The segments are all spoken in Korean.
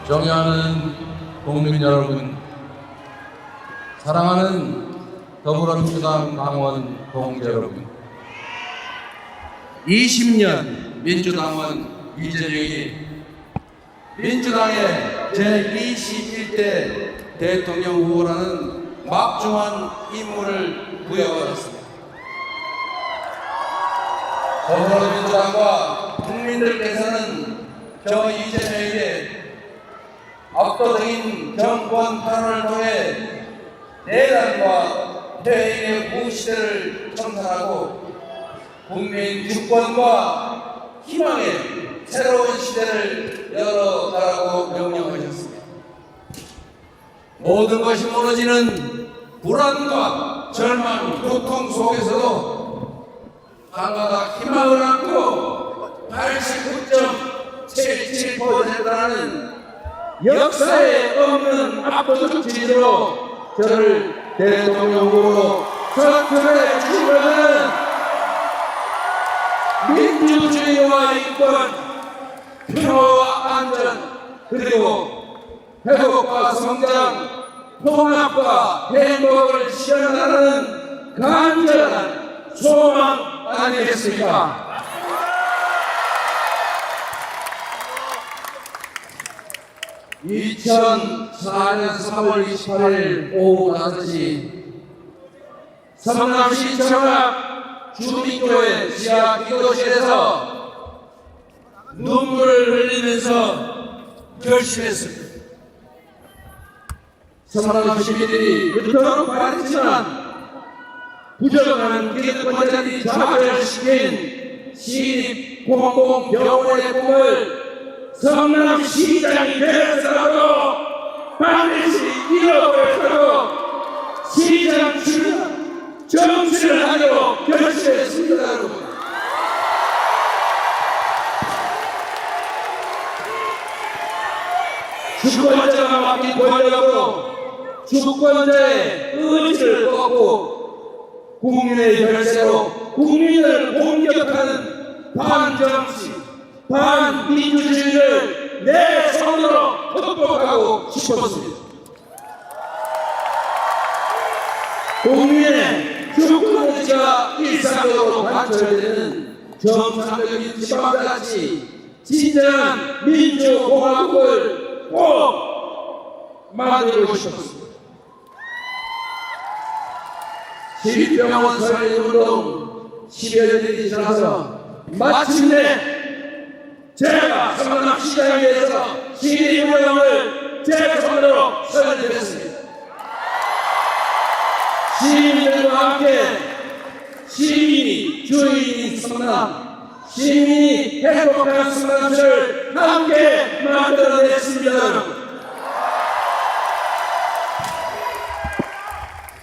존경하는 국민 여러분, 사랑하는 더불어민주당 당원 동지 여러분, 20년 민주당원 이재명이 민주당의 제21대 대통령 후보라는 막중한 임무를 부여받았습니다. 더불어민주당과 국민들께서는 저 이재명에게 압도적인 정권 탄원을 통해 내란과 폐행의 구시대를 청산하고 국민 주권과 희망의 새로운 시대를 열어가라고 명령하셨습니다. 모든 것이 무너지는 불안과 절망, 고통 속에서도 한가닥 희망을 안고 89.77%라는 역사에 없는 압도적 지지로 저를 대통령 후보로 선출해 주시면은 민주주의와 인권, 평화와 안전, 그리고 회복과 성장, 통합과 행복을 실현하는 간절한 소망 아니겠습니까? 2004년 3월 28일 오후 5시 성남시 청합 주민교회 지하 기도실에서 눈물을 흘리면서 결심했습니다. 성남 시민들이 그토록 바랬지만 부정한 기득권자들이 좌절시킨 시립 공공병원의 꿈을 성남시장이 되어서라도 반드시 이뤄보도록 시장 출마 정치를 하려고 결심했습니다. 여러분, 주권자가 맡긴 권력으로 주권자의 의지를 꺾고 국민의 결세로 국민을 공격하는 반정치, 반민주주의를 내 손으로 극복하고 싶었습니다. 국민의 주권의지가 일상적으로 관철되는 정상적인 지방자치, 진정한 민주공화국을 꼭 만들고 싶었습니다. 시립병원 설립운동 10여 년이 지나서 마침내 제가 성남시장에서 시립병원을 제 손으로 설립했습니다. 시민들과 함께 시민이 주인인 성남, 시민이 행복한 성남시를 함께 만들어냈습니다.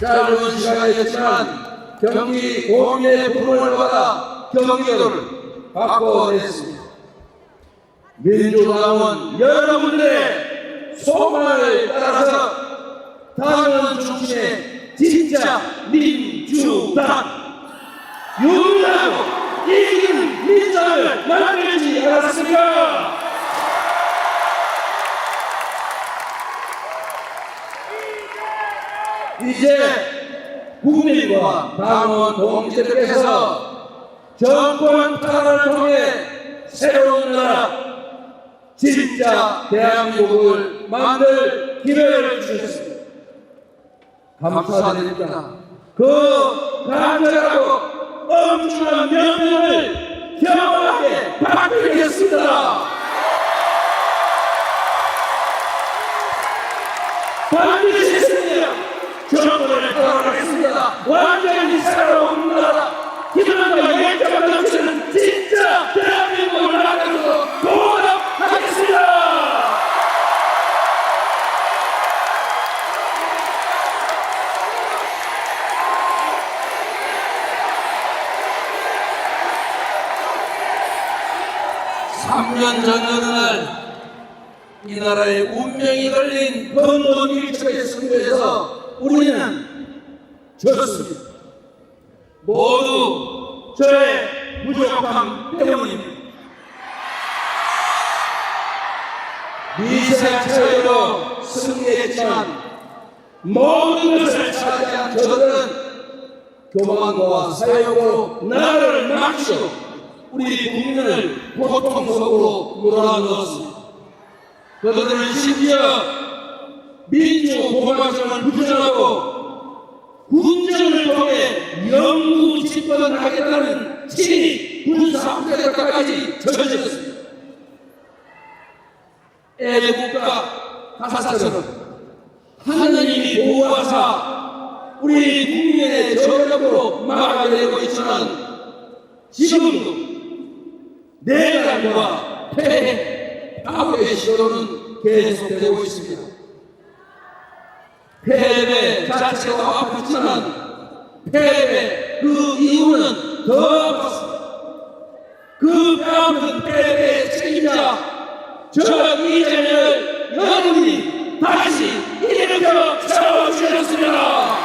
짧은 시간이었지만 경기 공인의 부름을 받아 경기도를 바꿔냈습니다. 민주당은 여러분들의 소망을 따라서 당원 중심의 진짜 민주당, 유일하고 이긴 민주당을 만들지 않았습니까? 이제 국민과 당원 동지들께서 정권 탄원을 통해 새로운 나라, 진짜 대한민국을 만들 기회를 주셨습니다. 감사드립니다. 그 간절하고 엄중한 명령을 겸허하게 받들겠습니다. 반드시 승리하고 정권을 떠나겠습니다. 완전히 새로운 나라, 희망과 열정을 넘치는 진짜 대한민국을 만들어서 보답하겠습니다. (3년) 전 어느 날 이 나라의 운명이 걸린 번돈 일척의 승부에서 우리는 졌습니다. 모두 저의 부족함 때문입니다. 미세 차이로 승리했지만 모든 것을 차지한 저들은 교만과 사욕으로 나라를 망치고 우리 국민을 고통 속으로 몰아넣었습니다. 그들은 심지어 민주공화정을 부정하고 군정을 통해 영구 집권하겠다는 친위 군사학대까지 저질렀습니다. 애국가 가사처럼 하느님이 보호하사 우리 국민의 저력으로 막아내고 있지만 지금도 내란과 폐해, 파괴의 시도는 계속되고 있습니다. 패배 자체도 아프지만 패배 그 이유는 더 아팠습니다. 그 뼈아픈 패배의 책임자 저 이재명을 여러분이 다시 일으켜 세워주셨습니다.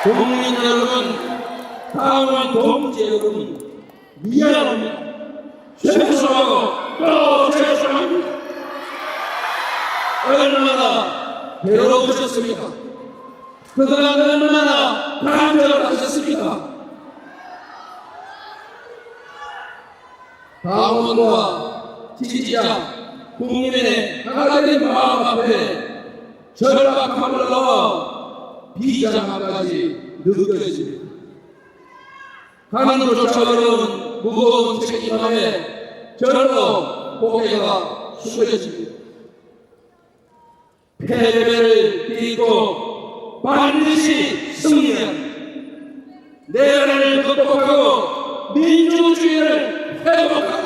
국민 여러분, 당원 동지 여러분, 미안합니다. 죄송하고 또 죄송합니다. 얼마나 괴로우셨습니까? 그동안 얼마나 간절하셨습니까? 당원과 지지자, 국민의 하나된 마음 앞에 절박함을 넣어 비장함까지 느껴집니다. 가는조차 어려운 무거운 책임감에 절로 고개가 숙여집니다. 패배를 딛고 반드시 승리한 내란을 극복하고 민주주의를 회복하고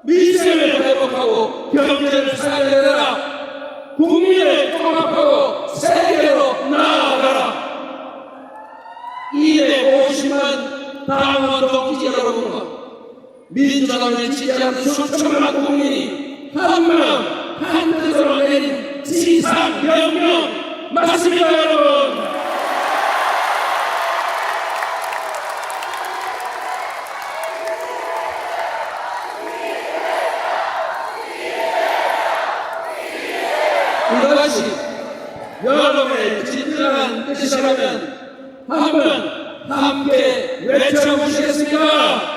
민생을 회복하고 경제를 살려내라. 국민을 통합하고 세계로 나아가라. 250만 당원 동지 여러분과 민주당을 지지하는 수천만 국민이 한마음 한뜻으로 내린 지상명령 맞습니다, 여러분. 이것이 여러분의 진정한 뜻이라면 한번 함께 외쳐보시겠습니까?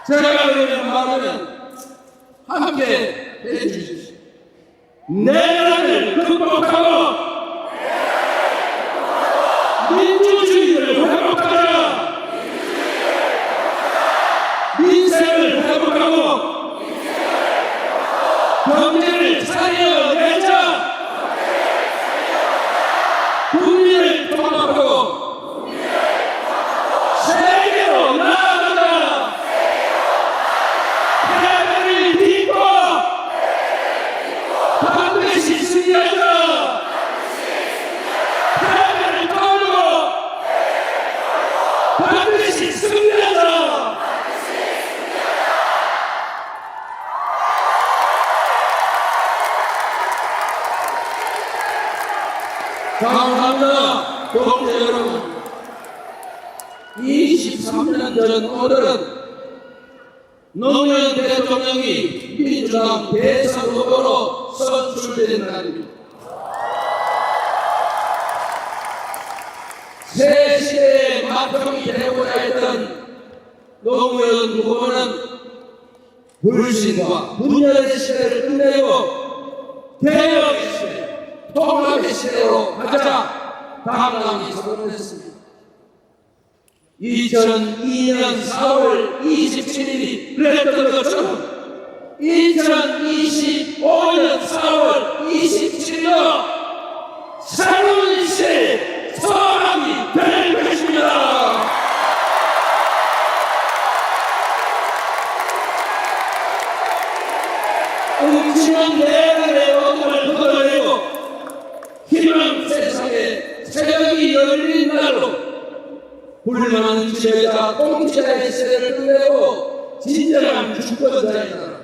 제가 그러면 말하면 함께 해주십시오. 내란을 극복하고 민주주의를 회복하자. 민생을 회복하고 경제를 살려내자. 국민을 통합하고 세계로 나아가자. 패배를 딛고 반드시 승리하자. 패배를 거두고 반드시 승리하자. 감사합니다. 동지 여러분, 23년 전 오늘은 노무현 대통령이 민주당 대선 후보로 선출된 날입니다. 새 시대의 마통이 되고자 했던 노무현 후보는 불신과 분열의 시대를 끝내고 개혁의 시대, 통합의 시대로 가자 당당히 선언했습니다. 2002년 4월 27일이 그랬던 것처럼 2025년 4월 27일도 새로운 시대의 서막이 될 것입니다. 음침한 내란의 어둠을 걷어내고 희망 세상에 새벽이 열린 날로 불만한 지배자 통치자의 시대를 끝내고 진정한 주권자의 나라,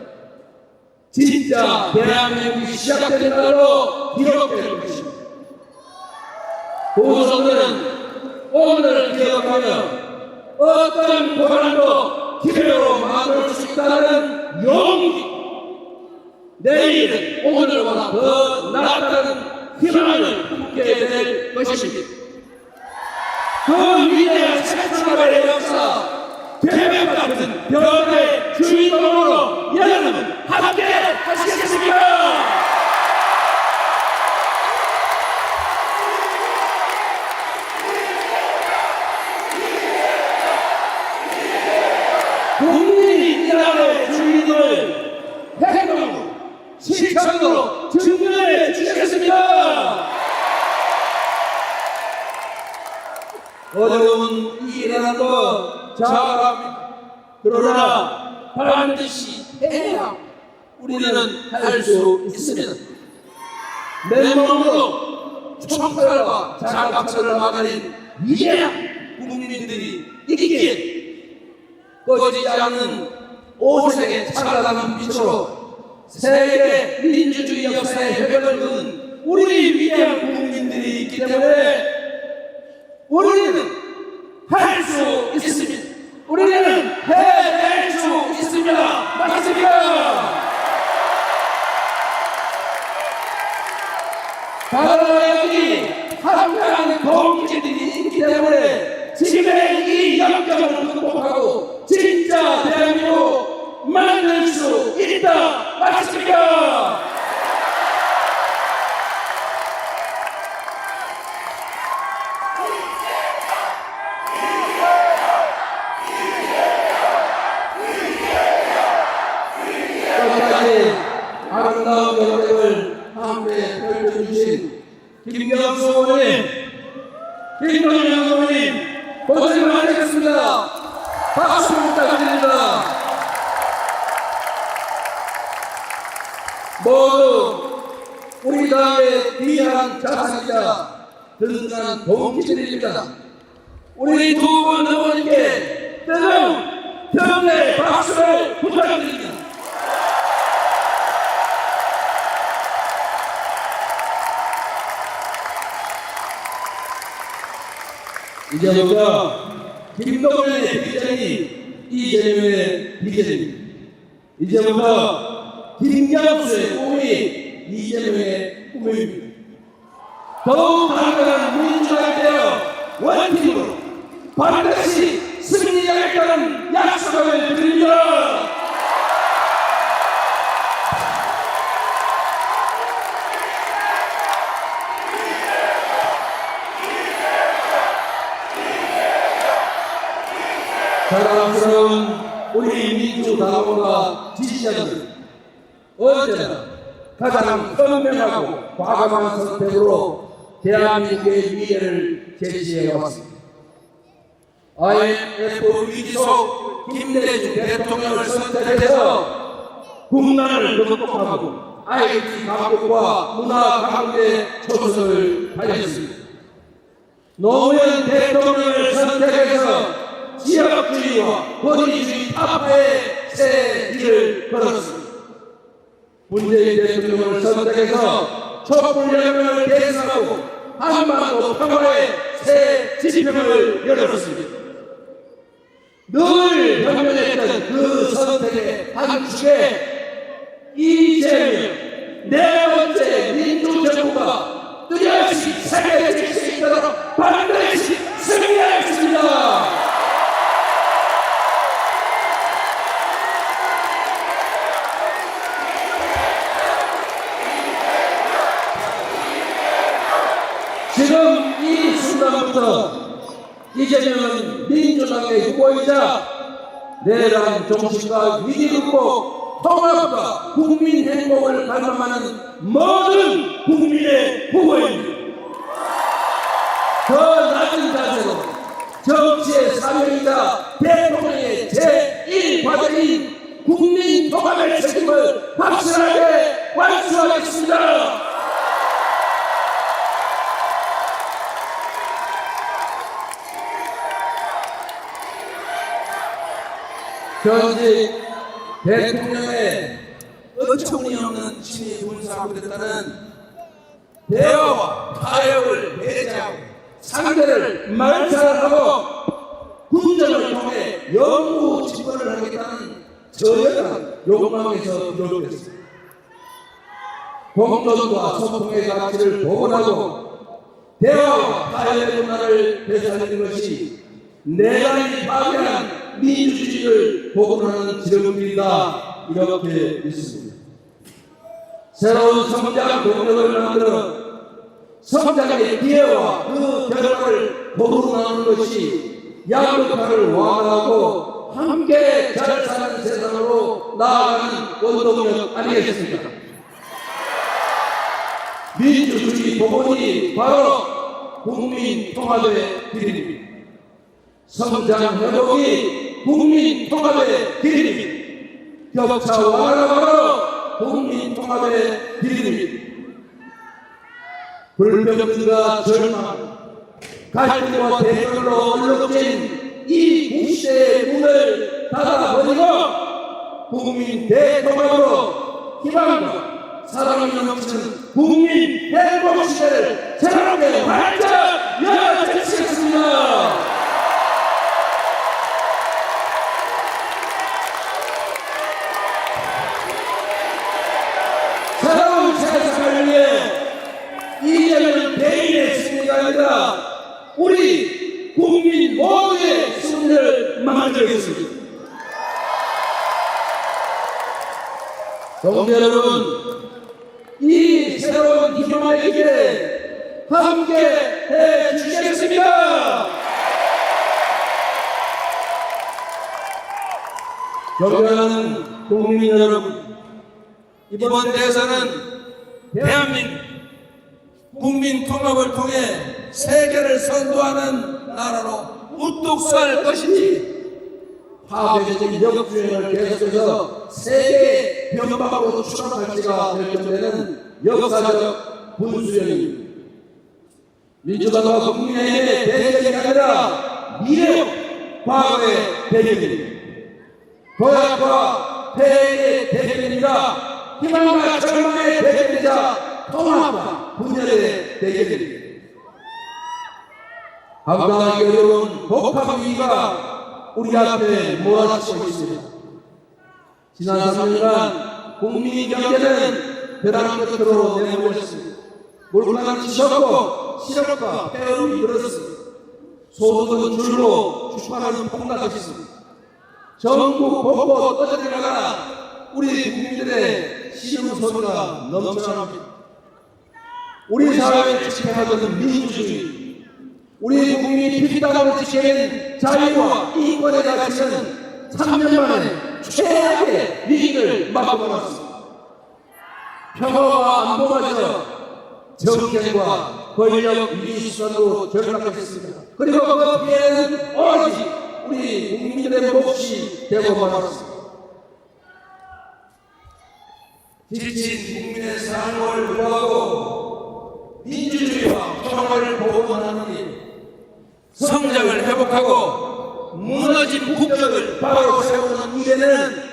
진짜 대한민국이 시작된 날로 기록될 것입니다. 후손들은 오늘을 기억하며 어떤 고난도 기회로 만들 수 있다는 용기, 내일은 오늘보다 더 낫다는 희망을 품게 될 것입니다. 그 위대한 세차발의 역사, 대백 같은 변화의 주인공으로 여러분 함께 하시겠습니까? 국민이 이 나라의 주인을 행동, 실천으로 증명해 주시겠습니다. 어려운 이 일이라도 잘합니다. 그러나 반드시 해야 우리는 할 수 있습니다. 맨몸으로 총칼과 장갑차를 막아낸 위대한 국민들이 있기에 꺼지지 않는 오색의 찬란한 빛으로 세계 민주주의 역사의 획을 그은 우리 위대한 국민들이 있기 때문에 우리는 할 수 있습니다. 우리는 해낼 수 있습니다. 맞습니까? 바로 여기 함께하는 동지들이 있기 때문에 지금의 이 역경을 극복하고 진짜 대한민국 만들 수 있다. 맞습니까? 끝까지 아름다운 노력을 함께 펼쳐주신 김경수 의원님, 김동연 의원님 고생 많으셨습니다. 박수 부탁드립니다. 모두 우리 당의 귀한 자산이자 든든한 동지들입니다. 우리 두 분 의원님께 뜨거운 평내 박수를 부탁드립니다. 이제부터 김동연의 비전이 이재명의 비전입니다. 이제부터 김경수의 꿈이 이재명의 꿈입니다. 더욱 강력한 민주당이 되어 원팀으로 반드시 승리하겠다는 약속을 드립니다. 사랑스러운 우리 민주당원과 지지자들, 언제나 가장 현명하고 과감한 선택으로 대한민국의 미래를 제시해왔습니다. IMF 위기 속 김대중 대통령을 선택해서 국난을 극복하고 IT 강국과 문화 강국의 초석을 다졌습니다. 노무현 대통령을 선택해서 지역주의와 권위주의 타파의 새 길을 걸었습니다. 문재인 대통령을 선택해서 촛불혁명을 계승하고 한반도 평화의 새 지평을 열었습니다. 늘 현명했던 그 선택의 한 축에 이재명 네 번째 민주정부가 뚜렷이 새겨질 수 있도록 반드시 승리하겠습니다. 지금 이 순간부터 이재명은 민주당의 후보이자 내란 정신과 위기 극복, 통합과 국민 행복을 갈망하는 모든 국민의 후보입니다. 더 낮은 자세로 정치의 사명이자 대통령의 제1과제인 국민 통합의 책임을 확실하게 완수하겠습니다. 현직 대통령의 어처구니없는 친위 군사부대라는 대화와 타협을 배제하고 상대를 말살하고 군정을 통해 영구 집권을 하겠다는 저열한 욕망에서 비롯됐습니다. 공존과 소통의 가치를 복원하고 대화와 타협의 문화를 되살리는 것이 내란이 파괴한 민주주의를 복원하는 지름길이다, 이렇게 믿습니다. 새로운 성장 동력을 만들어 성장의 기회와 그 결과를 거부로 나누는 것이 양극화를 완화하고 함께 잘 사는 세상으로 나아가는 원동력 아니겠습니까? 민주주의 복원이 바로 국민 통합의 길입니다. 성장 회복이 국민 통합의 길입니다. 격차 완화가 바로 국민 통합의 길입니다. 불평등과 절망, 갈등과 대결로 얼룩진 이 구시대의 문을 닫아버리고 국민 대통합으로 희망과 사랑이 넘치는 국민 행복 시대를 새롭게 활짝 열어주시겠습니다. 새로운 세상을 위해 이제는 개인의 승리가 아니라 우리 국민 모두의 승리를 만들겠습니다. 동지 여러분, 이 새로운 희망의 길에 함께 해 주시겠습니까? 존경하는 국민 여러분, 이번 대선은 대한민국 국민 통합을 통해 세계를 선도하는 나라로 우뚝 설 것인지 파괴적인 역주행을 계속해서 세계의 변방으로 추락할지가 결정되는 역사적 분수령입니다. 민주당과 국민의힘의 대결이 아니라 미래와 과거의 대결입니다. 도약과 폐해의 대결입니다. 희망과 절망의 대결이자 통합과 분열의 대결입니다. 감당하기 어려운 복합 위기가 우리 앞에 몰아치고 있습니다. 지난 3년간 국민 경제는 벼랑 끝으로 내몰렸습니다. 물가는 치솟고 실업과 폐업이 늘었습니다. 소득은 줄로 주가는 폭락했습니다. 전국 곳곳 어디나가나 우리 국민들의 신음 소리가 넘쳐납니다. 우리 사회를 지켜하던 민주주의, 우리 국민이 피땀으로 지켜낸 자유와 인권의 가치는 3년 만에 최악의 위기를 맞고mar았습니다. 평화와 안보마저 정쟁과 권력 위기수단으로 전락했습니다. 그리고 그 피해는 오로지 우리 국민들의 몫이 되고 말았습니다. 지친 국민의 삶을 구하고 민주주의와 평화를 복원하는 일, 성장을 회복하고 무너진 국격을 바로 세우는 일에는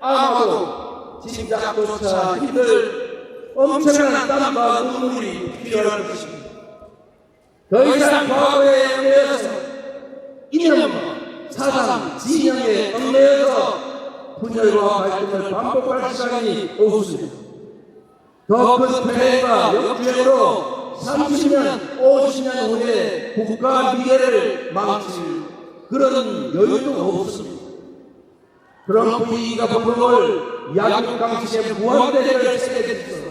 아마도 짐작조차 힘들 엄청난 땀과 눈물이 필요할 것입니다. 더 이상 과거에 얽매여서 이념과 사상, 진영에 얽매여서 분열과 갈등을 반복할 시간이 없습니다. 더 큰 폐해가 역주행으로 30년, 50년 후에 국가 미래를 망칠 그런 여유도 없습니다. 트럼프 이가 버블을 약육강식의 무한대결 세계에서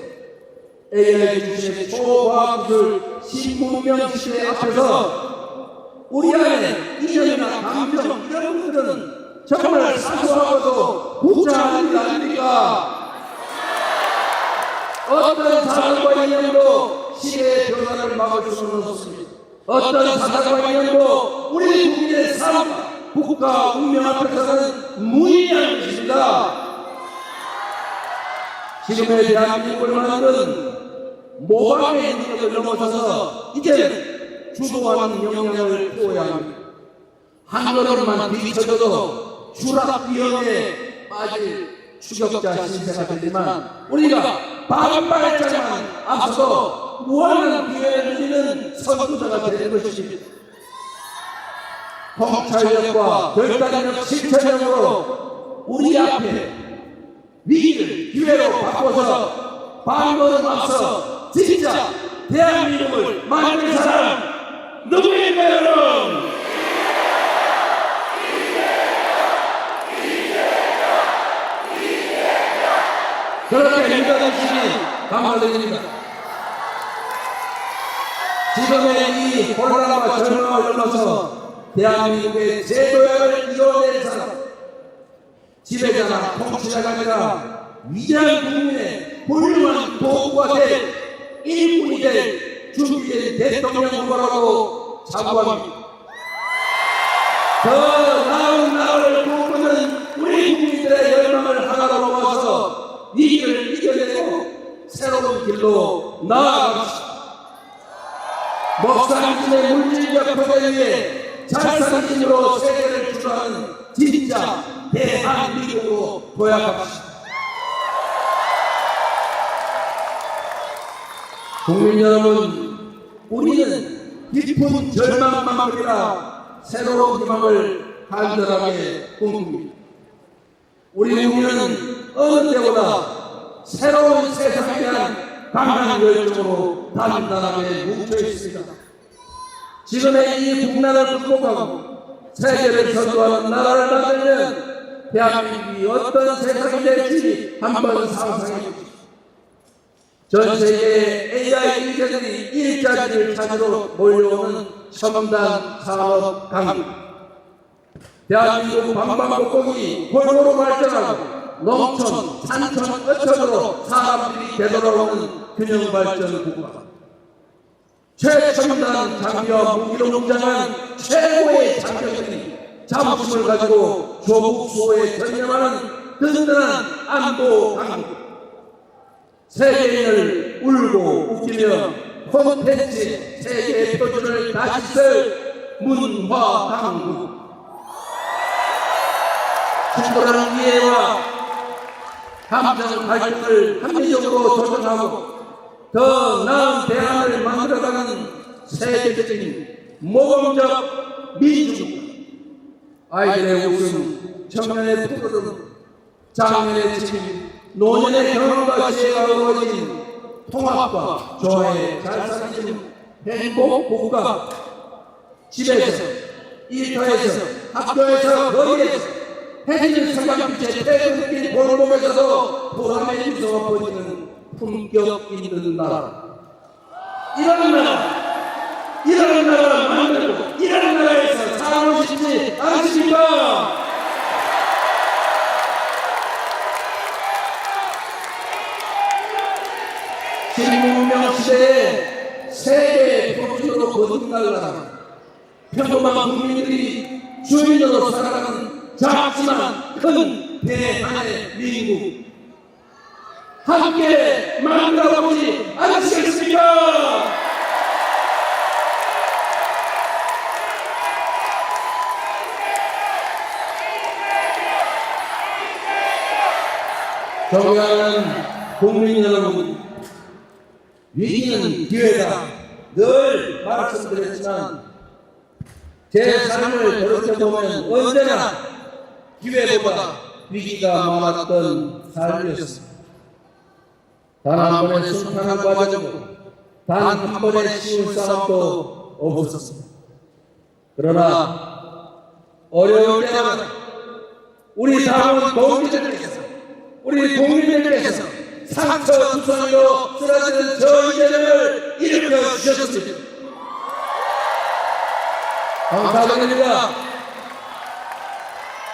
AI 중심의 초과학기술 신문명 시대 앞에서 우리 안에 이념이나 감정 이런 것들은 정말 사소하고도 구차한 일 아닙니까? 어떤 사상과 이념도 시대의 변화를 막을 수는 없습니다. 어떤 사상과 이념도 우리 국민의 삶, 국가 운명 앞에서는 무의미한 것입니다. 지금의 대한민국을 만든 모방의 능력을 넘어서서 이제는 주도하는 역량을 키워야 합니다. 한 걸음만 뒤쳐져도 추락 위험에 빠질 추격자 신세가 되지만 우리가 반발자만 앞서도 무한한 기회를 누리는 선두자가 되는 것입니다. 통찰력과 결단력, 실천력으로 우리 앞에 위기를 기회로 바꿔서 반걸음 앞서 진짜 대한민국을 만들 사람 누구입니까, 여러분? 그렇게 믿어주시니 감사드립니다. 지금의 이 혼란과 절망을 넘어서 대한민국의 제도약을 이뤄낼 사람, 지배자나 통치자가 아니라 위대한 국민의 훌륭한 도구가 될 일꾼이 될 준비된 대통령 후보라고 자부합니다. 더 나은 나라를 꿈꾸는 우리 국민들의 열망을 하나로 모아서 위기를 이겨내고 새로운 길로 나아갑시다. 먹상진의 물질적 표대 위에 잘상진으로 세계를 주도하는 진짜 대한민국으로 도약합시다. 국민 여러분, 우리는 깊은 절망만큼이나 새로운 희망을 간절하게 꿈꿉니다. 우리 국민은 어느 때보다 새로운 세상에 대한 강한 열정으로 단단하게 뭉쳐 있습니다. 지금의 이 국난을 극복하고 세계를 선도하는 나라를 만들면 대한민국이 어떤 세상이 될지 한번 상상해 주십시오. 전 세계의 AI 인재들이 일자리를 찾으러 몰려오는 첨단 산업 강국, 대한민국 방방곡곡이 골고루 발전하고 농촌, 산촌, 어촌으로 사람들이 되돌아오는 균형 발전 국가, 최첨단 장비와 무기로 웅장한 최고의 장병들이 자부심을 가지고 조국 수호에 전념하는 든든한 안보 강국, 세계인을 울고 웃기며 콘텐츠 세계 표준을 다시 쓸 문화 강국, 충분한 이해와 감정 갈등을 합리적으로 조정하고 더 나은 대안을 만들어가는 세계적인 모범적 민주주의, 아이들의 웃음, 청년의 푸르름, 장년의 책임, 노년의 경험과 지혜가 어우러진 통합과 조화의 잘살림 행복 국가, 집에서, 일터에서, 학교에서, 거리에서, 해지는 성장빛에 태극기 골목에서도 보람의 미소가 보이는 품격 있는 나라, 이런 나라를 만들고 이런 나라에서 살고 싶지 않으십니까? 신문명 시대에 세계 표준으로 거듭날라 평범한 국민들이 주인으로 살아가는 작지만 큰 대한의 민국 함께 만들어보지 않으시겠습니까? 존경하는 국민 여러분, 위기는 기회다 늘 말씀드렸지만 제 삶을 돌이켜보면 언제나 기회보다 위기가 많았던 삶이었습니다. 단 한 번의 순탄한 과정도 단 한 번의 쉬운 싸움도 없었습니다. 그러나 어려울 때마다 우리 당원 동지들께서, 우리 국민들께서 상처투성이로 쓰러지는 저 이재명을 일으켜 주셨습니다. 감사드립니다.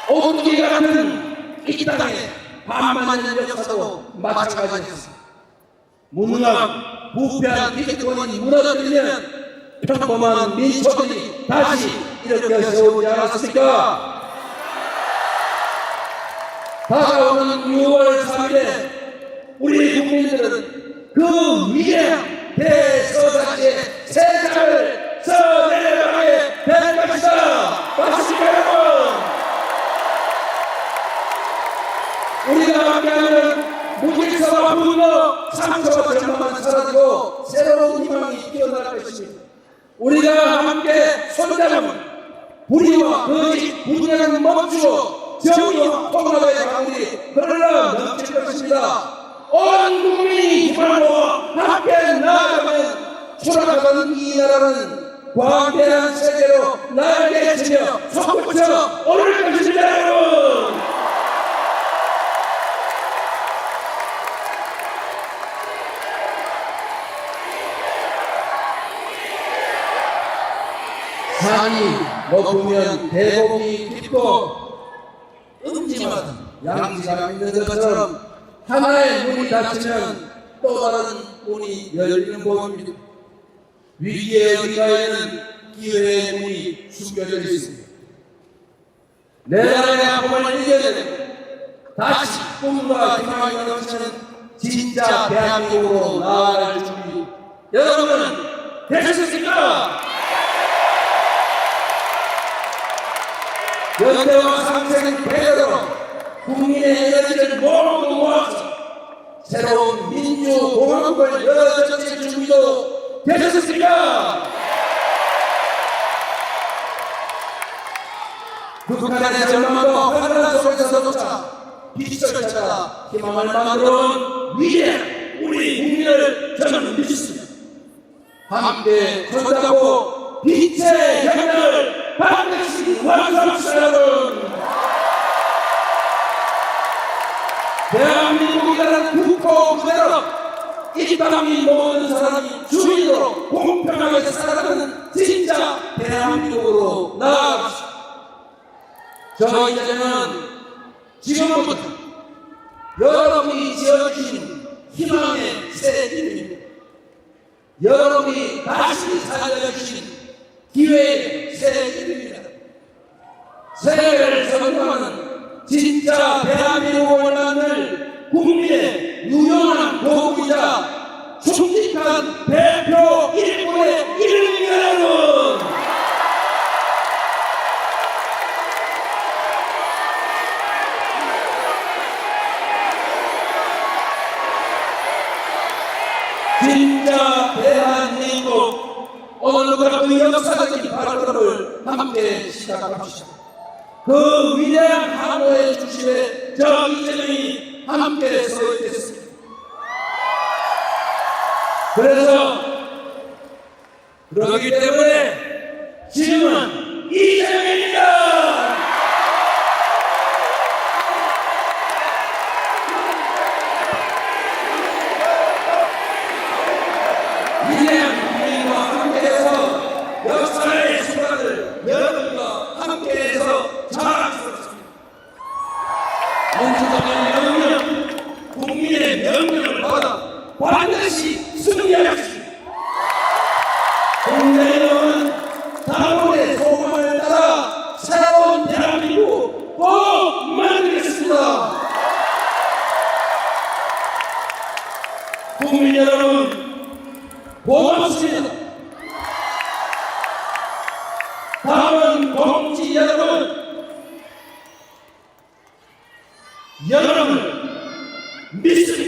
오뚜기 같은 이 땅에 반만년 역사도 마찬가지였습니다. 무능한 부패한 기득권이 무너뜨리면 평범한 민초들이 다시 일으켜 세우지 않았습니까? 다가오는 6월 3일에 우리 국민들은 그 위대한 대서사시의 새 장을 써내려가게 될 것이다. 맞습니까, 여러분? 우리가 함께하는 무질서와 분노 상처와 절망만 사라지고 새로운 희망이 피어날 것입니다. 우리가 함께 손잡으면 불의와 거짓, 분열은 멈추고 정의와 통합의 강물이 흘러 넘칠 것입니다. 온 국민이 힘을 모아 함께 나아가면 초라가는 이 나라는 광대한 세계로 날개치며 솟구쳐 오를 것입니다. 여러분, 산이 높으면 대복이 깊고 음지마다 양지가 있는 것처럼 하나의 문이 닫히면 또 다른 문이 열리는 법입니다. 위기의 어딘가에는 기회의 문이 숨겨져 있습니다. 내 나라의 아픔을 이겨내고 다시 꿈과 희망이 넘치는 진짜 대한민국으로 나아갈 준비 여러분은 되셨습니까? 연대와 상생 배려로 국민의 에너지를 모두 모아서 새로운 민주공화국을 열어젖힐 준비도 되셨습니까? 북한의 절망과 환란 속에서조차 빛을 찾아 희망을 만들어온 위대한 우리 국민을 저는 믿습니다. 함께 손잡고 빛의 혁명을 반드시 완성합시다. 여러분, 대한민국이라는 국호 그대로 이 땅이 모든 사람이 주인으로 공평하게 살아가는 진짜 대한민국으로 나아갑시다. 저 이제는 지금부터 여러분이 지어주신 희망의 새 길입니다. 여러분이 다시 살려주신 기회의 새 길입니다. 새해를 선포하는 진짜 대한민국을 만들 국민의 유용한 도구이자 충직한 대표 일꾼의 이름입니다. 여러분, 진짜 대한민국 오늘부터 그 역사적인 발걸음을 함께 시작합시다. 그 위대한 항로의 중심에 저 이재명이 함께 서 있겠습니다. 그렇기 때문에 지금은 이재명입니다. 위대한 국민과 함께해서 역사의 순간을 여러분과 함께해서 자랑스럽습니다. 민주당의 명령, 국민의 명령을 받아 반드시 승리하겠습니다. 국민의힘은 당원의 소망을 따라 새로운 대한민국 꼭 만들겠습니다. 국민 여러분, 고맙습니다. 당원 동지 여러분, 여러분을 믿습니다.